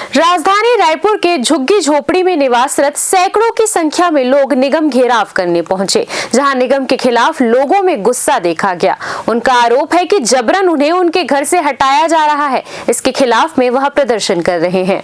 राजधानी रायपुर के झुग्गी झोपड़ी में निवासरत सैकड़ों की संख्या में लोग निगम घेराव करने पहुंचे, जहां निगम के खिलाफ लोगों में गुस्सा देखा गया। उनका आरोप है कि जबरन उन्हें उनके घर से हटाया जा रहा है। इसके खिलाफ में वह प्रदर्शन कर रहे हैं।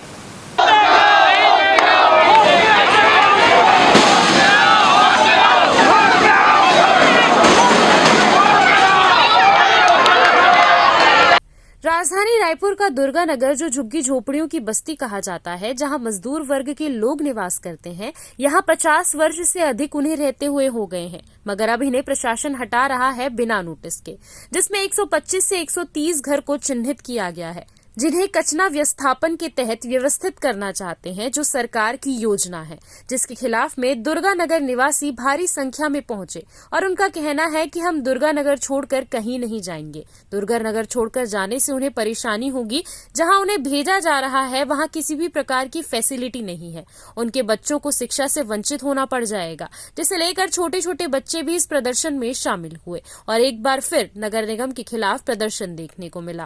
राजधानी रायपुर का दुर्गा नगर, जो झुग्गी झोपड़ियों की बस्ती कहा जाता है, जहां मजदूर वर्ग के लोग निवास करते हैं, यहां 50 वर्ष से अधिक उन्हें रहते हुए हो गए हैं, मगर अब इन्हें प्रशासन हटा रहा है बिना नोटिस के, जिसमें 125 से 130 घर को चिन्हित किया गया है, जिन्हें कचरा व्यवस्थापन के तहत व्यवस्थित करना चाहते हैं, जो सरकार की योजना है, जिसके खिलाफ में दुर्गा नगर निवासी भारी संख्या में पहुंचे और उनका कहना है कि हम दुर्गा नगर छोड़कर कहीं नहीं जाएंगे। दुर्गा नगर छोड़कर जाने से उन्हें परेशानी होगी। जहां उन्हें भेजा जा रहा है वहां किसी भी प्रकार की फैसिलिटी नहीं है। उनके बच्चों को शिक्षा से वंचित होना पड़ जाएगा, जिसे लेकर छोटे छोटे बच्चे भी इस प्रदर्शन में शामिल हुए और एक बार फिर नगर निगम के खिलाफ प्रदर्शन देखने को मिला।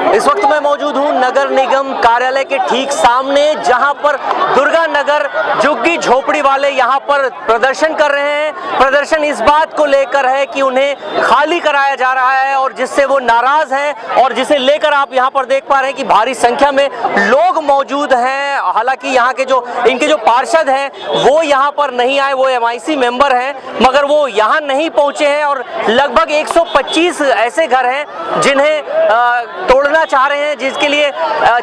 इस वक्त मैं मौजूद हूं नगर निगम कार्यालय के ठीक सामने, जहां पर दुर्गा नगर झुग्गी झोपड़ी वाले यहां पर प्रदर्शन कर रहे हैं। प्रदर्शन इस बात को लेकर है कि उन्हें खाली कराया जा रहा है और जिससे वो नाराज हैं और जिसे लेकर आप यहां पर देख पा रहे हैं कि भारी संख्या में लोग मौजूद हैं। हालांकि यहां के इनके जो पार्षद हैं वो यहां पर नहीं आए, वो MIC मेंबर हैं, मगर वो यहां नहीं पहुंचे हैं और लगभग 125 ऐसे घर हैं जिन्हें तोड़ना चाह रहे हैं, जिसके लिए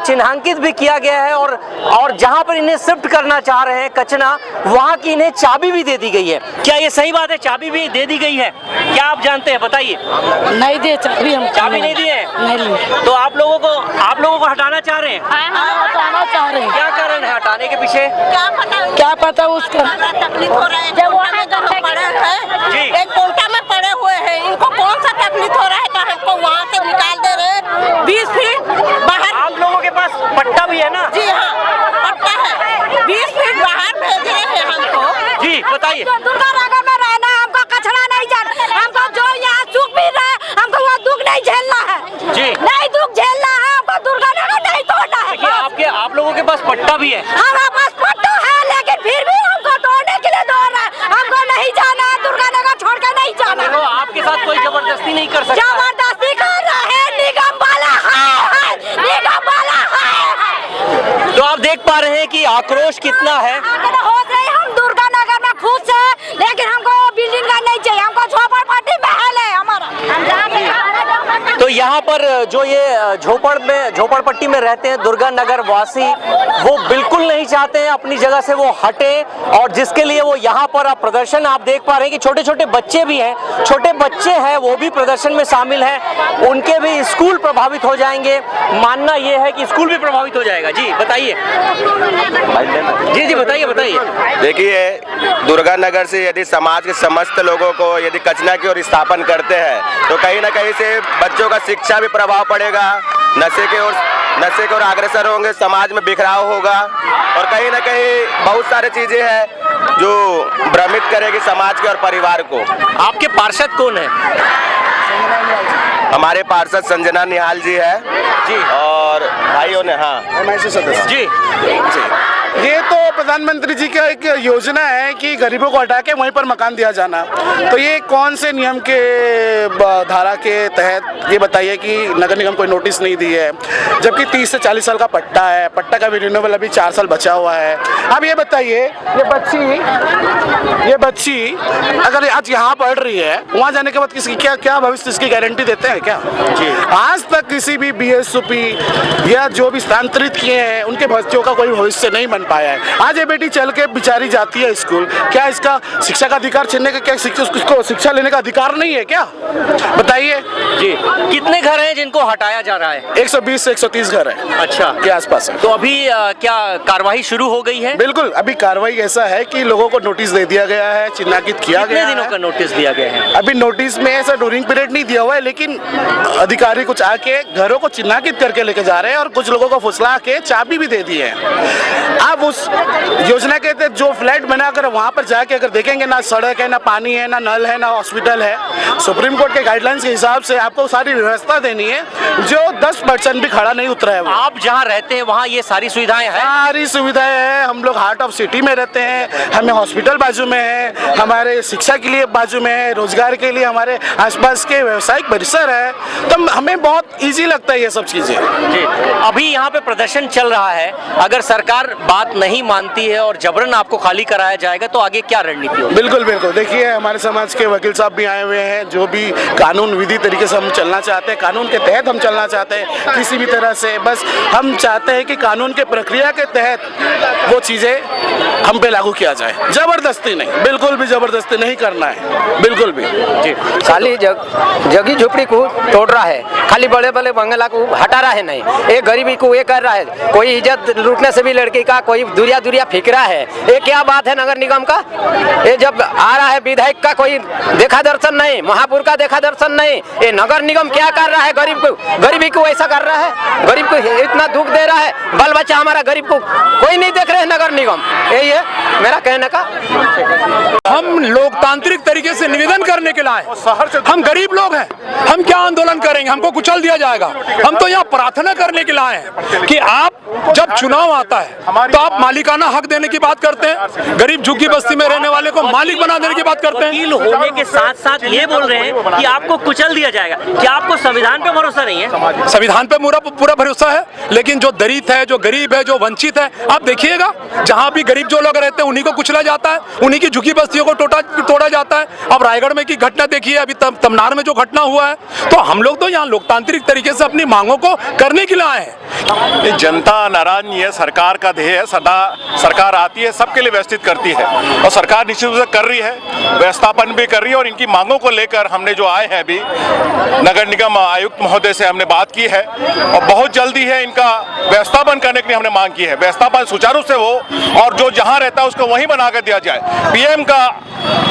चिन्हांकित भी किया गया है और जहां पर इन्हें शिफ्ट करना चाह रहे हैं कचरा, वहां की इन्हें चाबी भी दे दी गई है। क्या ये सही बात है? चाबी भी दे दी गई है? क्या आप जानते हैं, बताइए। नहीं दिए चाबी, हम चाबी नहीं दिए हैं? नहीं। तो आप लोगों को हटाना चाह रहे हैं? हटाना चाह रहे हैं। क्या कारण है हटाने के पीछे? क्या पता उसका तकलीफ हो रहा है। जब वहाँ पड़े हैं जी, एक कोटा में पड़े हुए हैं, इनको कौन सा तकलीफ हो रहा है, तो हमको वहाँ से निकाल दे रहे हैं 20 फीट बाहर। आप लोगों के पास पट्टा भी है ना? जी हाँ, पट्टा है। 20 फीट बाहर भेज रहे हैं हमको। जी बताइए। दुर्गा नगर में रहना, हमको कचरा नहीं जाना, हमको जो यहाँ सुख मिल रहा है हमको वहाँ दुख नहीं झेलना है जी, नहीं दुख झेलना है, हमको दुर्गा नगर नहीं तोड़ना है। देखिए आप लोगों के पास पट्टा भी है? हमारे पास पट्टा है, लेकिन फिर भी हमको तोड़ने के लिए दौड़ रहा है। हमको नहीं जाना है, दुर्गा नगर छोड़ के नहीं जाना। देखो आपके साथ कोई जबरदस्ती नहीं कर सकता। जबरदस्ती कर रहा है, निगम वाला है, निगम वाला है। तो आप देख पा रहे हैं कि आक्रोश कितना है। हो गए हम दुर्गा नगर में खुश है, लेकिन हमको बिल्डिंग का नहीं चाहिए, हमको झोपड़पट्टी महल है हमारा। तो यहाँ पर जो ये झोपड़पट्टी में रहते हैं दुर्गा नगर वासी, वो बिल्कुल नहीं चाहते हैं अपनी जगह से वो हटे, और जिसके लिए वो यहाँ पर प्रदर्शन आप देख पा रहे हैं कि छोटे छोटे बच्चे भी हैं, छोटे बच्चे हैं वो भी प्रदर्शन में शामिल हैं। उनके भी स्कूल प्रभावित हो जाएंगे। मानना ये है कि स्कूल भी प्रभावित हो जाएगा। जी बताइए। जी बताइए। देखिए, दुर्गा नगर से यदि समाज के समस्त लोगों को यदि कचरा की ओर स्थापन करते हैं तो कहीं ना कहीं से बच्चों का शिक्षा भी प्रभाव पड़ेगा, नशे के ओर अग्रसर होंगे, समाज में बिखराव होगा और कहीं ना कहीं बहुत सारी चीजें हैं जो भ्रमित करेगी समाज के और परिवार को। आपके पार्षद कौन है? हमारे पार्षद संजना निहाल जी है जी, और भाइयों ने MIC सदस्य जी। ये तो प्रधानमंत्री जी का एक योजना है कि गरीबों को हटा के वहीं पर मकान दिया जाना। तो ये कौन से नियम के धारा के तहत, ये बताइए कि नगर निगम कोई नोटिस नहीं दी है, जबकि 30 से 40 साल का पट्टा है, पट्टा का भी रिन्यूअल अभी 4 साल बचा हुआ है। अब ये बताइए, ये बच्ची अगर आज यहाँ पढ़ रही है, वहाँ जाने के बाद किसकी क्या भविष्य, इसकी गारंटी देते हैं क्या? जी, आज तक किसी भी BSUP या जो भी स्थानांतरित किए हैं उनके बच्चों का कोई भविष्य नहीं बन पाया है। आज ये बेटी चल के बेचारी जाती है स्कूल, क्या इसका शिक्षा का अधिकार छीनने का, क्या उसको शिक्षा लेने का अधिकार नहीं है क्या? बताइए। जी, कितने घर हैं जिनको हटाया जा रहा है? 120 से 130 घर है। अच्छा, के आसपास है। तो अभी क्या कार्रवाई शुरू हो गई है? बिल्कुल, अभी कार्रवाई ऐसा है कि लोगों को नोटिस दे दिया गया है, चिन्हांकित किया गया है। कितने दिनों का नोटिस दिया गया है? अभी नोटिस में ऐसा ड्यूरिंग पीरियड नहीं दिया हुआ है, लेकिन अधिकारी कुछ आके घरों को चिन्हांकित करके लेके जा रहे हैं और कुछ लोगों को फुसला के चाबी भी दे दी है। अब आप उस योजना के तहत जो फ्लैट बनाकर वहाँ पर जाके अगर देखेंगे ना सड़क है, ना पानी है, ना नल है, ना हॉस्पिटल है, सुप्रीम कोर्ट के गाइडलाइंस के हिसाब से आपको सारी व्यवस्था देनी है जो 10% भी खड़ा नहीं उतरा है। वो आप जहाँ रहते हैं वहाँ ये सारी सुविधाएं हैं? सारी सुविधाएं हैं। हम लोग हार्ट ऑफ सिटी में रहते हैं, हमें हॉस्पिटल बाजू में है, हमारे शिक्षा के लिए बाजू में है, रोजगार के लिए हमारे आसपास के व्यवसायिक परिसर है, तो हमें बहुत इजी लगता है ये सब चीजें। जी, अभी यहाँ पे प्रदर्शन चल रहा है, अगर सरकार बात नहीं मानती है और जबरन आपको खाली कराया जाएगा तो आगे क्या रणनीति होगी? बिल्कुल बिल्कुल, देखिए हमारे समाज के वकील साहब भी आए हुए हैं, जो भी कानून विधि तरीके से हम चलना चाहते हैं, कानून के तहत हम चलना चाहते हैं किसी भी तरह से। बस हम चाहते हैं कि कानून के प्रक्रिया के तहत वो चीज़ें हम पे लागू किया जाए, जबरदस्ती नहीं, बिल्कुल भी जबरदस्ती नहीं करना है, बिल्कुल भी। जी, खाली जगी झोपड़ी को तोड़ रहा है, खाली बड़े बड़े बंगला को हटा रहा है, नहीं ये गरीबी को ये कर रहा है। कोई इज्जत लूटने से भी लड़की का कोई दुरिया दुरिया फेंक रहा है, ये क्या बात है नगर निगम का? ये जब आ रहा है विधायक का कोई देखा दर्शन नहीं, महापुर का देखा दर्शन नहीं, ये नगर निगम क्या कर रहा है? गरीबी को ऐसा कर रहा है, गरीब को इतना दुख दे रहा है, बाल बच्चा हमारा गरीब को कोई नहीं देख रहे हैं नगर निगम। यही है मेरा कहने का। हम लोकतांत्रिक तरीके से निवेदन करने के लाए, हम गरीब लोग हैं, हम क्या आंदोलन करेंगे? हमको कुचल दिया जाएगा। हम तो यहाँ प्रार्थना करने के लाए हैं कि आप जब चुनाव आता है तो आप मालिकाना हक देने की बात करते हैं, गरीब झुग्गी बस्ती में रहने वाले को मालिक बना देने की बात करते हैं। वकील होने के साथ साथ ये बोल रहे हैं कि आपको कुचल दिया जाएगा। क्या आपको संविधान पे भरोसा नहीं है? संविधान पे पूरा भरोसा है, लेकिन जो दलित है, जो गरीब है, जो वंचित है, आप देखिएगा जहाँ भी गरीब जो लोग रहते हैं उन्हीं को कुचला जाता है, उन्हीं की झुग्गी बस्तियों को तोड़ा जाता है। अब रायगढ़ में की घटना देखिए, अभी तमनार में जो घटना हुआ है, तो हम लोग तो यहाँ लोकतांत्रिक तरीके से अपनी मांगों को करने के लिए आए हैं। जनता नाराज नहीं है, सरकार का ध्येय है, सदा सरकार आती है सबके लिए व्यवस्थित करती है और सरकार निश्चित रूप से कर रही है, व्यवस्थापन भी कर रही है। और इनकी मांगों को लेकर हमने जो आए हैं अभी नगर निगम आयुक्त महोदय से हमने बात की है और बहुत जल्दी है इनका व्यवस्थापन करने के लिए हमने मांग की है। व्यवस्थापन सुचारू से हो और जो जहां रहता है उसको वहीं बना कर दिया जाए। पीएम का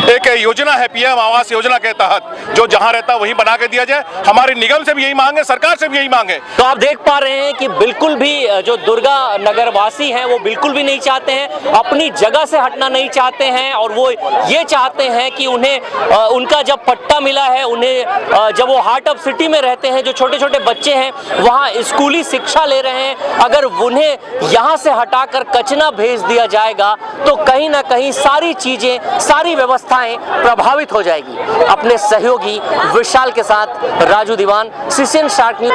एक योजना है, पीएम आवास योजना के तहत जो जहां रहता है वहीं बना के दिया जाए। हमारे निगम से भी यही मांग है, सरकार से भी यही मांग है। तो आप देख पा रहे हैं कि बिल्कुल भी जो दुर्गा नगर वासी हैं वो बिल्कुल भी नहीं चाहते हैं, अपनी जगह से हटना नहीं चाहते हैं और वो ये चाहते हैं कि उन्हें उनका जब पट्टा मिला है, उन्हें जब वो हार्ट ऑफ सिटी में रहते हैं, जो छोटे छोटे बच्चे हैं वहाँ स्कूली शिक्षा ले रहे हैं, अगर उन्हें यहाँ से हटाकर कचना भेज दिया जाएगा तो कहीं ना कहीं सारी चीजें, सारी व्यवस्थाएं प्रभावित हो जाएगी। अपने सहयोगी विशाल के साथ राजू दीवान, CCN शार्क न्यूज।